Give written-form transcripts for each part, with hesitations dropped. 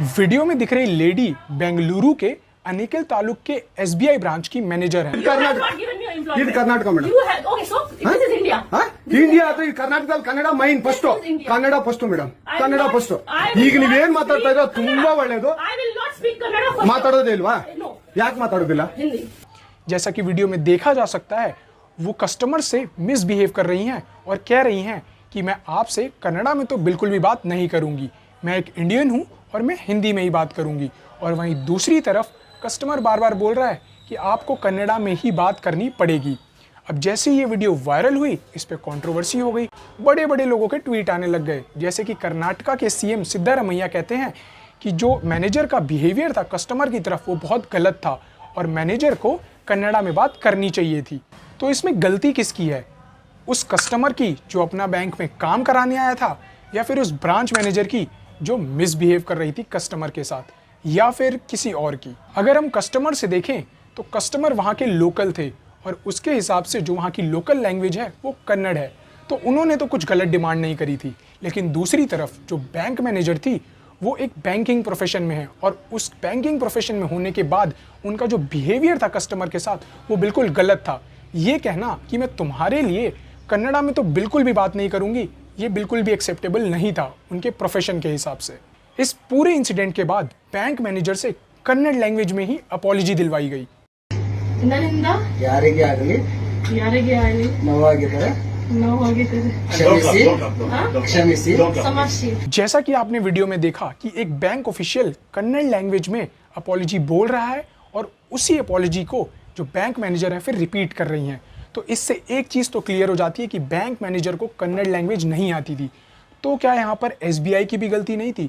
Video में दिख रही लेडी बेंगलुरु के अनिकल तालुक के एसबीआई ब्रांच की मैनेजर है। ಇದು ಕರ್ನಾಟಕ ಮೇಡಮ್. ಇಂಡಿಯಾ ಅಥವಾ ಈ ಕರ್ನಾಟಕದಲ್ಲಿ Kannada main first, Kannada first madam, Kannada first. ಈಗ ನೀವೇನ್ ಮಾತಾಡ್ತಾ ಇರೋ ತುಂಬಾ ಒಳ್ಳೇದು. ಮಾತಾಡೋದೇ ಇಲ್ವಾ? ಯಾಕೆ ಮಾತಾಡೋದಿಲ್ಲ? जैसा कि वीडियो में देखा जा सकता है, वो कस्टमर से मिसबिहेव कर रही हैं और कह रही हैं कि मैं आपसे कन्नड़ा में तो बिल्कुल भी बात नहीं करूंगी, मैं एक इंडियन हूं और मैं हिंदी में ही बात करूंगी। और वहीं दूसरी तरफ कस्टमर बार बार बोल रहा है कि आपको कन्नड़ा में ही बात करनी पड़ेगी। अब जैसे ये वीडियो वायरल हुई, इस पर कंट्रोवर्सी हो गई, बड़े बड़े लोगों के ट्वीट आने लग गए। जैसे कि कर्नाटका के सीएम सिद्धारमैया कहते हैं कि जो मैनेजर का बिहेवियर था कस्टमर की तरफ वो बहुत गलत था और मैनेजर को कन्नड़ा में बात करनी चाहिए थी। तो इसमें गलती किसकी है, उस कस्टमर की जो अपना बैंक में काम कराने आया था, या फिर उस ब्रांच मैनेजर की जो मिसबिहेव कर रही थी कस्टमर के साथ, या फिर किसी और की? अगर हम कस्टमर से देखें तो कस्टमर वहाँ के लोकल थे और उसके हिसाब से जो वहाँ की लोकल लैंग्वेज है वो कन्नड़ है, तो उन्होंने तो कुछ गलत डिमांड नहीं करी थी। लेकिन दूसरी तरफ जो बैंक मैनेजर थी वो एक बैंकिंग प्रोफेशन में है और उस बैंकिंग प्रोफेशन में होने के बाद उनका जो बिहेवियर था कस्टमर के साथ वो बिल्कुल गलत था। ये कहना कि मैं तुम्हारे लिए कन्नड़ा में तो बिल्कुल भी बात नहीं करूंगी, ये बिल्कुल भी एक्सेप्टेबल नहीं था उनके प्रोफेशन के हिसाब से। इस पूरे इंसिडेंट के बाद बैंक मैनेजर से कन्नड़ लैंग्वेज में ही अपॉलजी दिलवाई गई। ಯಾರಿಗೆ ಆಗಲಿ ನೋವಾಗಿದ್ದರೆ क्षमिसी। जैसा कि आपने वीडियो में देखा कि एक बैंक ऑफिशियल कन्नड़ लैंग्वेज में अपॉलजी बोल रहा है और उसी अपॉलजी को जो बैंक मैनेजर है फिर रिपीट कर रही हैं। तो इससे एक चीज़ तो क्लियर हो जाती है कि बैंक मैनेजर को कन्नड़ लैंग्वेज नहीं आती थी। तो क्या यहाँ पर एसबीआई की भी गलती नहीं थी?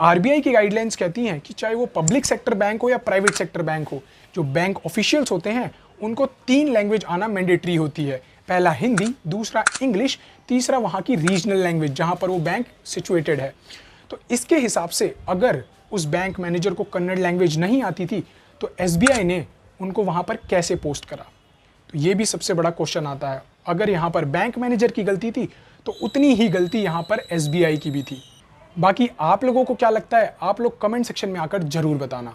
आरबीआई की गाइडलाइंस कहती हैं कि चाहे वो पब्लिक सेक्टर बैंक हो या प्राइवेट सेक्टर बैंक हो, जो बैंक ऑफिशियल्स होते हैं उनको 3 लैंग्वेज आना मैंडेटरी होती है। पहला हिंदी, दूसरा इंग्लिश, तीसरा वहाँ की रीजनल लैंग्वेज जहाँ पर वो बैंक सिचुएटेड है। तो इसके हिसाब से अगर उस बैंक मैनेजर को कन्नड़ लैंग्वेज नहीं आती थी तो एसबीआई ने उनको वहाँ पर कैसे पोस्ट करा? तो ये भी सबसे बड़ा क्वेश्चन आता है। अगर यहाँ पर बैंक मैनेजर की गलती थी तो उतनी ही गलती यहाँ पर एसबीआई की भी थी। बाकी आप लोगों को क्या लगता है, आप लोग कमेंट सेक्शन में आकर ज़रूर बताना।